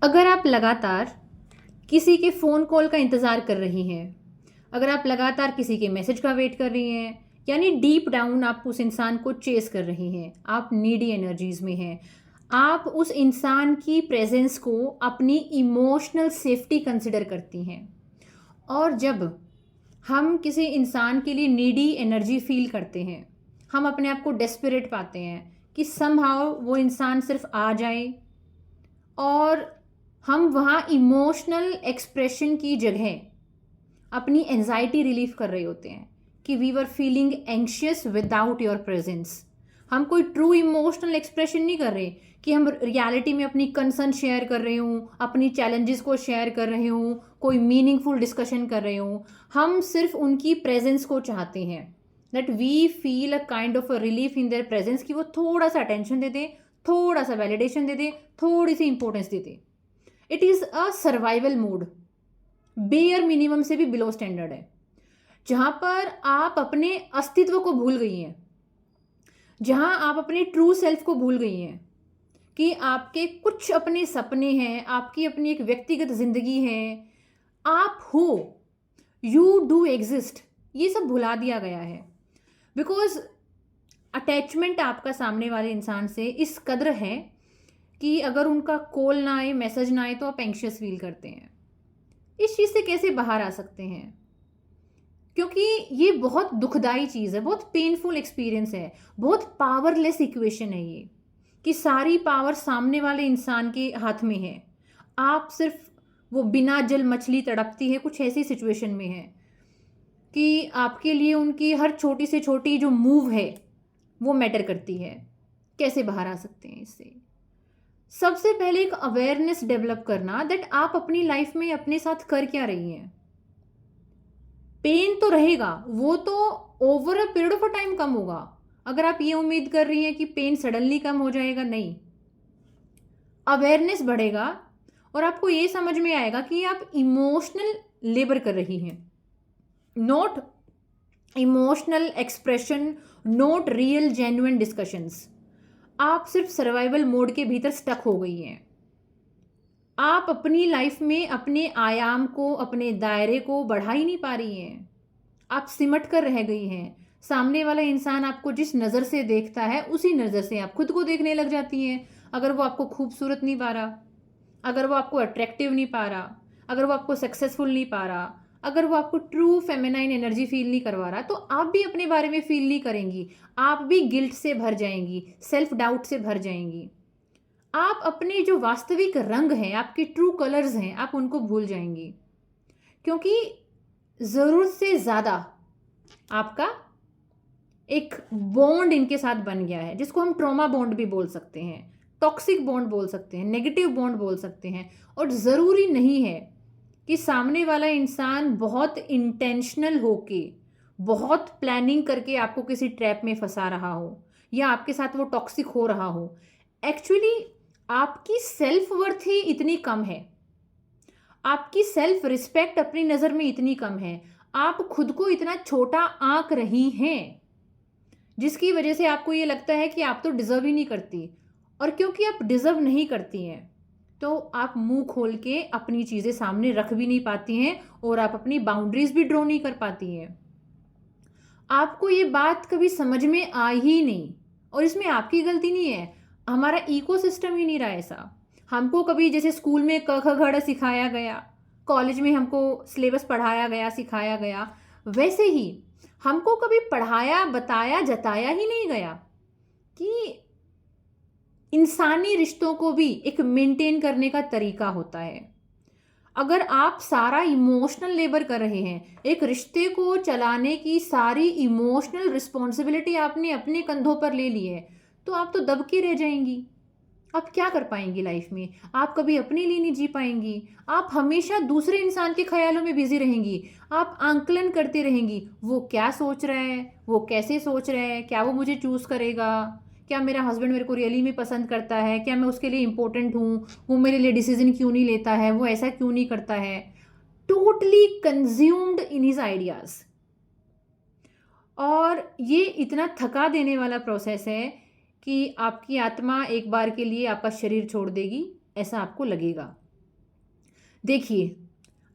अगर आप लगातार किसी के फ़ोन कॉल का इंतज़ार कर रही हैं, अगर आप लगातार किसी के मैसेज का वेट कर रही हैं, यानी डीप डाउन आप उस इंसान को चेस कर रही हैं, आप नीडी एनर्जीज़ में हैं, आप उस इंसान की प्रेज़ेंस को अपनी इमोशनल सेफ्टी कंसिडर करती हैं। और जब हम किसी इंसान के लिए नीडी एनर्जी फ़ील करते हैं, हम अपने आप को डेस्परेट पाते हैं कि समहाउ वो इंसान सिर्फ़ आ जाए और हम वहाँ इमोशनल एक्सप्रेशन की जगह अपनी एंजाइटी रिलीव कर रहे होते हैं कि we were feeling anxious without your presence. हम कोई ट्रू इमोशनल एक्सप्रेशन नहीं कर रहे कि हम रियलिटी में अपनी कंसर्न शेयर कर रहे हूँ, अपनी चैलेंजेस को शेयर कर रहे हूँ, कोई मीनिंगफुल डिस्कशन कर रहे हूँ। हम सिर्फ उनकी प्रेजेंस को चाहते हैं, that we feel a kind of a relief in their presence, कि वो थोड़ा सा अटेंशन दे दे, थोड़ा सा वैलिडेशन दे दे, थोड़ी सी इंपॉर्टेंस दे दे। It is a survival mode, bare minimum से भी बिलो स्टैंडर्ड है, जहां पर आप अपने अस्तित्व को भूल गई हैं, जहां आप अपने ट्रू सेल्फ को भूल गई हैं कि आपके कुछ अपने सपने हैं, आपकी अपनी एक व्यक्तिगत जिंदगी है, आप हो, यू डू एग्जिस्ट। ये सब भुला दिया गया है बिकॉज अटैचमेंट आपका सामने वाले इंसान से इस कदर है कि अगर उनका कॉल ना आए, मैसेज ना आए, तो आप एंशियस फील करते हैं। इस चीज़ से कैसे बाहर आ सकते हैं? क्योंकि ये बहुत दुखदाई चीज़ है, बहुत पेनफुल एक्सपीरियंस है, बहुत पावरलेस इक्वेशन है ये, कि सारी पावर सामने वाले इंसान के हाथ में है। आप सिर्फ वो बिना जल मछली तड़पती है, कुछ ऐसी सिचुएशन में है कि आपके लिए उनकी हर छोटी से छोटी जो मूव है वो मैटर करती है। कैसे बाहर आ सकते हैं इससे? सबसे पहले एक अवेयरनेस डेवलप करना दैट आप अपनी लाइफ में अपने साथ कर क्या रही हैं। पेन तो रहेगा, वो तो over a period of a time कम होगा। अगर आप ये उम्मीद कर रही हैं कि पेन सडनली कम हो जाएगा, नहीं, अवेयरनेस बढ़ेगा और आपको ये समझ में आएगा कि आप इमोशनल लेबर कर रही हैं, not emotional expression, not real genuine discussions. आप सिर्फ सर्वाइवल मोड के भीतर स्टक हो गई हैं। आप अपनी लाइफ में अपने आयाम को, अपने दायरे को बढ़ा ही नहीं पा रही हैं। आप सिमट कर रह गई हैं। सामने वाला इंसान आपको जिस नज़र से देखता है, उसी नज़र से आप खुद को देखने लग जाती हैं। अगर वो आपको खूबसूरत नहीं पा रहा, अगर वो आपको अट्रैक्टिव नहीं पा रहा, अगर वो आपको सक्सेसफुल नहीं पा रहा, अगर वो आपको ट्रू फेमिनाइन एनर्जी फील नहीं करवा रहा, तो आप भी अपने बारे में फील नहीं करेंगी। आप भी गिल्ट से भर जाएंगी, सेल्फ डाउट से भर जाएंगी। आप अपने जो वास्तविक रंग हैं, आपके ट्रू कलर्स हैं, आप उनको भूल जाएंगी। क्योंकि ज़रूरत से ज़्यादा आपका एक बॉन्ड इनके साथ बन गया है, जिसको हम ट्रॉमा बॉन्ड भी बोल सकते हैं, टॉक्सिक बॉन्ड बोल सकते हैं, नेगेटिव बॉन्ड बोल सकते हैं। और ज़रूरी नहीं है कि सामने वाला इंसान बहुत इंटेंशनल होके, बहुत प्लानिंग करके आपको किसी ट्रैप में फंसा रहा हो या आपके साथ वो टॉक्सिक हो रहा हो। एक्चुअली आपकी सेल्फ वर्थ ही इतनी कम है, आपकी सेल्फ रिस्पेक्ट अपनी नज़र में इतनी कम है, आप खुद को इतना छोटा आंक रही हैं, जिसकी वजह से आपको ये लगता है कि आप तो डिज़र्व ही नहीं करती। और क्योंकि आप डिज़र्व नहीं करती हैं, तो आप मुंह खोल के अपनी चीज़ें सामने रख भी नहीं पाती हैं और आप अपनी बाउंड्रीज भी ड्रॉ नहीं कर पाती हैं। आपको ये बात कभी समझ में आई ही नहीं, और इसमें आपकी गलती नहीं है, हमारा इकोसिस्टम ही नहीं रहा ऐसा। हमको कभी जैसे स्कूल में क ख ग सिखाया गया, कॉलेज में हमको सिलेबस पढ़ाया गया, सिखाया गया, वैसे ही हमको कभी पढ़ाया, बताया, जताया ही नहीं गया कि इंसानी रिश्तों को भी एक मेंटेन करने का तरीका होता है। अगर आप सारा इमोशनल लेबर कर रहे हैं, एक रिश्ते को चलाने की सारी इमोशनल रिस्पॉन्सिबिलिटी आपने अपने कंधों पर ले ली है, तो आप तो दब के रह जाएंगी। आप क्या कर पाएंगी लाइफ में? आप कभी अपने लिए नहीं जी पाएंगी। आप हमेशा दूसरे इंसान के ख्यालों में बिजी रहेंगी। आप आंकलन करते रहेंगी, वो क्या सोच रहा है, वो कैसे सोच रहा है, क्या वो मुझे चूज़ करेगा, क्या मेरा हस्बैंड मेरे को रियली में पसंद करता है, क्या मैं उसके लिए इम्पोर्टेंट हूँ, वो मेरे लिए डिसीजन क्यों नहीं लेता है, वो ऐसा क्यों नहीं करता है। Totally consumed in his ideas. और ये इतना थका देने वाला प्रोसेस है कि आपकी आत्मा एक बार के लिए आपका शरीर छोड़ देगी, ऐसा आपको लगेगा। देखिए,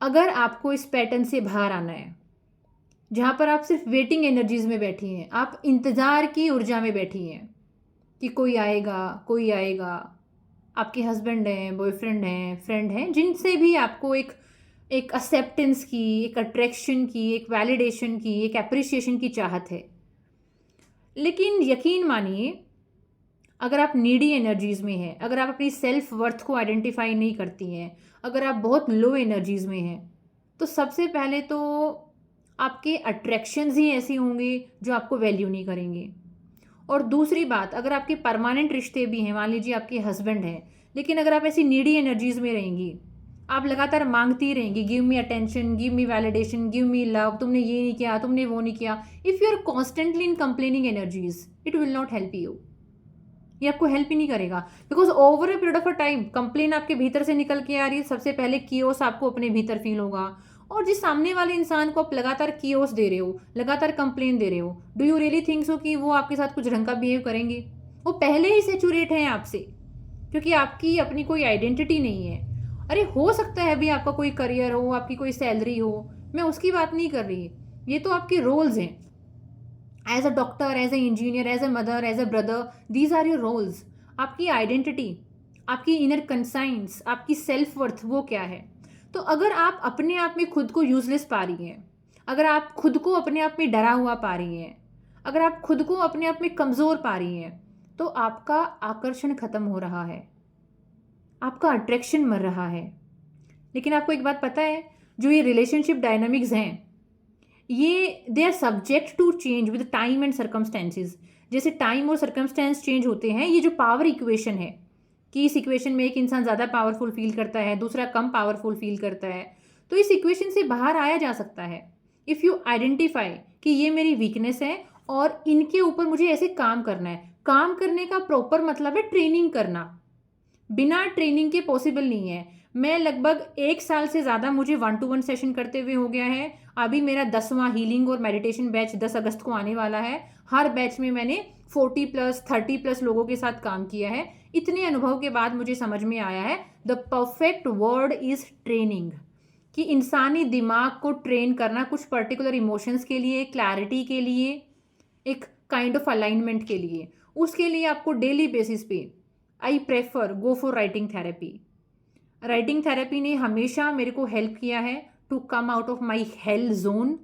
अगर आपको इस पैटर्न से बाहर आना है, जहाँ पर आप सिर्फ वेटिंग एनर्जीज में बैठी हैं, आप इंतज़ार की ऊर्जा में बैठी हैं कि कोई आएगा, कोई आएगा, आपके हस्बैंड हैं, बॉयफ्रेंड हैं, फ्रेंड हैं, जिनसे भी आपको एक एक एक्सेप्टेंस की, एक अट्रैक्शन की, एक वैलिडेशन की, एक एप्रिसिएशन की चाहत है। लेकिन यकीन मानिए, अगर आप नीडी एनर्जीज़ में हैं, अगर आप अपनी सेल्फ वर्थ को आइडेंटिफाई नहीं करती हैं, अगर आप बहुत लो एनर्जीज़ में हैं, तो सबसे पहले तो आपके अट्रैक्शंस ही ऐसी होंगे जो आपको वैल्यू नहीं करेंगे। और दूसरी बात, अगर आपके परमानेंट रिश्ते भी हैं, मान लीजिए आपके हस्बैंड हैं, लेकिन अगर आप ऐसी नीडी एनर्जीज़ में रहेंगी, आप लगातार मांगती रहेंगी, give me attention, give me validation, give me love, तुमने ये नहीं किया, तुमने वो नहीं किया। If you are constantly in complaining energies, it will not help you. ये आपको हेल्प ही नहीं करेगा, because over a period of a time complain आपके भीतर से निकल के आ रही है। सबसे पहले कियोस आपको अपने भीतर फील होगा, और जिस सामने वाले इंसान को आप लगातार कियोस दे रहे हो, लगातार कंप्लेन दे रहे हो, do you really think so कि वो आपके साथ कुछ ढंग का बिहेव करेंगे? वो पहले ही सेचुरेट हैं आपसे, क्योंकि आपकी अपनी कोई आइडेंटिटी नहीं है। अरे हो सकता है अभी आपका कोई करियर हो, आपकी कोई सैलरी हो, मैं उसकी बात नहीं कर रही, ये तो आपके रोल्स हैं। As a doctor, as a engineer, as a mother, as a brother, these are your roles. आपकी आइडेंटिटी, आपकी इनर कंसाइंस, आपकी सेल्फ वर्थ, वो क्या है? तो अगर आप अपने आप में खुद को यूजलेस पा रही हैं, अगर आप खुद को अपने आप में डरा हुआ पा रही हैं, अगर आप खुद को अपने आप में कमज़ोर पा रही हैं, तो आपका आकर्षण खत्म हो रहा है, आपका अट्रैक्शन मर रहा है। लेकिन आपको एक बात पता है, जो ये रिलेशनशिप डायनामिक्स हैं, ये they are subject to change with time and circumstances. जैसे टाइम और सर्कमस्टेंस चेंज होते हैं, ये जो पावर इक्वेशन है कि इस इक्वेशन में एक इंसान ज़्यादा पावरफुल फील करता है, दूसरा कम पावरफुल फील करता है, तो इस इक्वेशन से बाहर आया जा सकता है इफ़ यू आइडेंटिफाई कि ये मेरी वीकनेस है और इनके ऊपर मुझे ऐसे काम करना है। काम करने का प्रॉपर मतलब है ट्रेनिंग करना, बिना ट्रेनिंग के पॉसिबल नहीं है। मैं लगभग 1 साल से ज़्यादा मुझे 1-to-1 सेशन करते हुए हो गया है। अभी मेरा 10वां हीलिंग और मेडिटेशन बैच 10 अगस्त को आने वाला है। हर बैच में मैंने 40+ 30+ लोगों के साथ काम किया है। इतने अनुभव के बाद मुझे समझ में आया है the perfect word is training, कि इंसानी दिमाग को ट्रेन करना कुछ पर्टिकुलर इमोशंस के लिए, क्लैरिटी के लिए, एक काइंड ऑफ अलाइनमेंट के लिए, उसके लिए आपको डेली बेसिस पे I prefer go for writing therapy. Writing therapy ने हमेशा मेरे को हेल्प किया है to come out of my hell zone.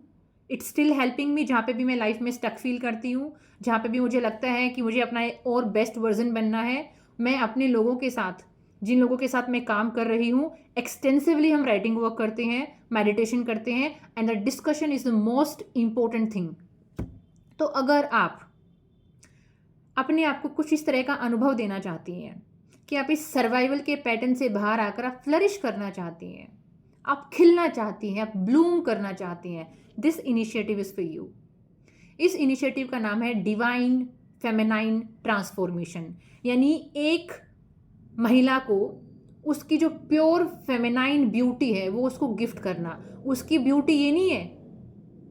It's still helping me, जहाँ पे भी मैं लाइफ में स्टक फील करती हूँ, जहाँ पे भी मुझे लगता है कि मुझे अपना और बेस्ट वर्जन बनना है, मैं अपने लोगों के साथ, जिन लोगों के साथ मैं काम कर रही हूँ, एक्सटेंसिवली हम राइटिंग वर्क करते हैं, मेडिटेशन करते हैं, and the discussion is the most important thing. तो अगर आप अपने आप को कुछ इस तरह का अनुभव देना चाहती हैं कि आप इस सर्वाइवल के पैटर्न से बाहर आकर आप फ्लरिश करना चाहती हैं, आप खिलना चाहती हैं, आप ब्लूम करना चाहती हैं, this initiative is for you. इस इनिशिएटिव का नाम है डिवाइन फेमिनाइन ट्रांसफॉर्मेशन। यानी एक महिला को उसकी जो प्योर फेमिनाइन ब्यूटी है वो उसको गिफ्ट करना। उसकी ब्यूटी ये नहीं है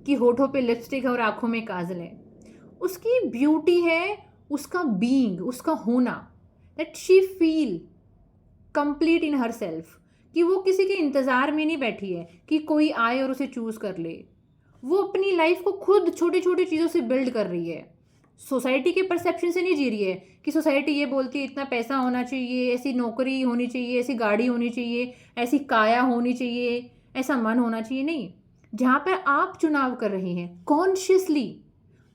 कि होठों पे लिपस्टिक है और आंखों में काजल है, उसकी ब्यूटी है उसका बीइंग, उसका होना, that she feel complete in her self, कि वो किसी के इंतज़ार में नहीं बैठी है कि कोई आए और उसे चूज़ कर ले। वो अपनी लाइफ को खुद छोटी छोटी चीज़ों से बिल्ड कर रही है, सोसाइटी के परसेप्शन से नहीं जी रही है कि सोसाइटी ये बोलती है इतना पैसा होना चाहिए, ऐसी नौकरी होनी चाहिए, ऐसी गाड़ी होनी चाहिए, ऐसी काया होनी चाहिए, ऐसा मन होना चाहिए। नहीं, जहाँ पर आप चुनाव कर रही हैं कॉन्शियसली,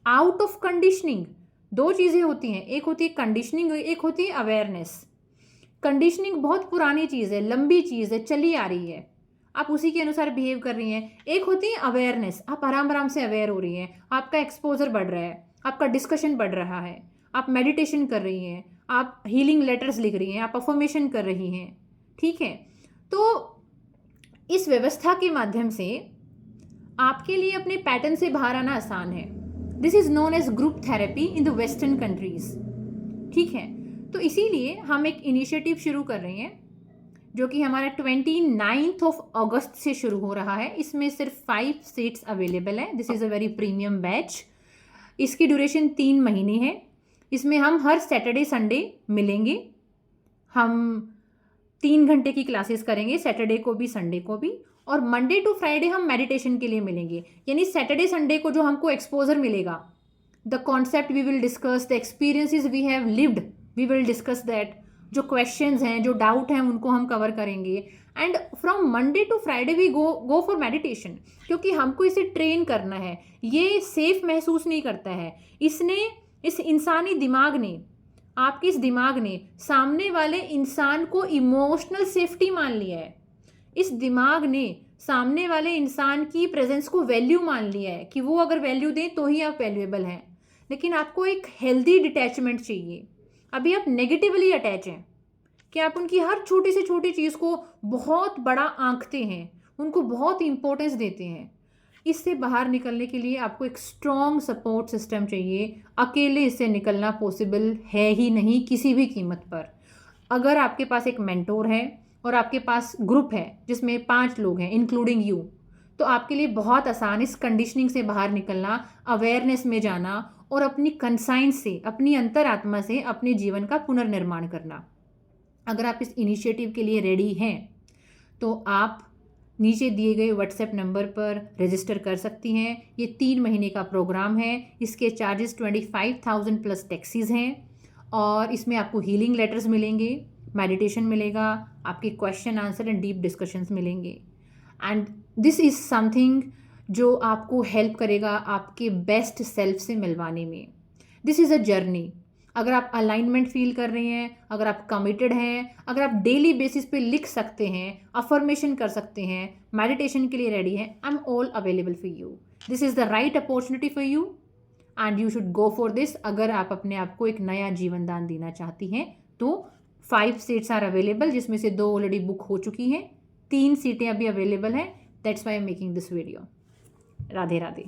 आउट ऑफ कंडीशनिंग। दो चीज़ें होती हैं, एक होती है कंडीशनिंग, एक होती है अवेयरनेस। कंडीशनिंग बहुत पुरानी चीज़ है, लंबी चीज़ है, चली आ रही है, आप उसी के अनुसार बिहेव कर रही हैं। एक होती है अवेयरनेस, आप आराम आराम से अवेयर हो रही हैं, आपका एक्सपोजर बढ़ रहा है, आपका डिस्कशन बढ़ रहा है, आप मेडिटेशन कर रही हैं, आप हीलिंग लेटर्स लिख रही हैं, आप अफर्मेशन कर रही हैं। ठीक है, तो इस व्यवस्था के माध्यम से आपके लिए अपने पैटर्न से बाहर आना आसान है। This is known age group therapy in the western countries. ठीक है, तो इसीलिए हम एक इनिशिएटिव शुरू कर रहे हैं जो कि हमारा 29 अगस्त से शुरू हो रहा है। इसमें सिर्फ 5 सीट्स अवेलेबल है। This is a very premium batch. इसकी ड्यूरेशन 3 महीने है। इसमें हम हर सैटरडे संडे मिलेंगे, हम 3 घंटे की क्लासेस करेंगे, सैटरडे को भी संडे को भी, और मंडे टू फ्राइडे हम मेडिटेशन के लिए मिलेंगे। यानी सैटरडे संडे को जो हमको एक्सपोजर मिलेगा, the concept we will discuss, the experiences we have lived we will discuss that, जो क्वेश्चंस हैं, जो डाउट हैं, उनको हम कवर करेंगे। And from Monday to Friday we go for meditation, क्योंकि हमको इसे ट्रेन करना है। ये सेफ महसूस नहीं करता है। इस इंसानी दिमाग ने, आपके इस दिमाग ने सामने वाले इंसान को इमोशनल सेफ्टी मान लिया है। इस दिमाग ने सामने वाले इंसान की प्रेजेंस को वैल्यू मान लिया है कि वो अगर वैल्यू दें तो ही आप वैल्यूएबल हैं। लेकिन आपको एक हेल्दी डिटैचमेंट चाहिए। अभी आप नेगेटिवली अटैच हैं कि आप उनकी हर छोटी से छोटी चीज़ को बहुत बड़ा आंकते हैं, उनको बहुत इंपॉर्टेंस देते हैं। इससे बाहर निकलने के लिए आपको एक स्ट्रॉन्ग सपोर्ट सिस्टम चाहिए। अकेले इससे निकलना पॉसिबल है ही नहीं किसी भी कीमत पर। अगर आपके पास एक मेंटोर है और आपके पास ग्रुप है जिसमें 5 लोग हैं इंक्लूडिंग यू, तो आपके लिए बहुत आसान इस कंडीशनिंग से बाहर निकलना, अवेयरनेस में जाना और अपनी कंसाइंस से, अपनी अंतरात्मा से अपने जीवन का पुनर्निर्माण करना। अगर आप इस इनिशिएटिव के लिए रेडी हैं तो आप नीचे दिए गए व्हाट्सएप नंबर पर रजिस्टर कर सकती हैं। ये 3 महीने का प्रोग्राम है। इसके चार्जेस 25,000 प्लस टैक्सीज हैं और इसमें आपको हीलिंग लेटर्स मिलेंगे, मेडिटेशन मिलेगा, आपके question answer and deep discussions मिलेंगे। एंड दिस इज़ समथिंग जो आपको हेल्प करेगा आपके बेस्ट सेल्फ से मिलवाने में। This is a journey. अगर आप अलाइनमेंट फील कर रहे हैं, अगर आप कमिटेड हैं, अगर आप डेली बेसिस पे लिख सकते हैं, अफर्मेशन कर सकते हैं, मेडिटेशन के लिए रेडी हैं, I am all available for you. This is the right opportunity for you and you should go for this. अगर आप अपने आप को एक नया जीवन दान देना चाहती हैं तो 5 सीट्स आर अवेलेबल, जिसमें से 2 ऑलरेडी बुक हो चुकी हैं, 3 सीटें अभी अवेलेबल हैं। That's why I am making this video. Radhe Radhe.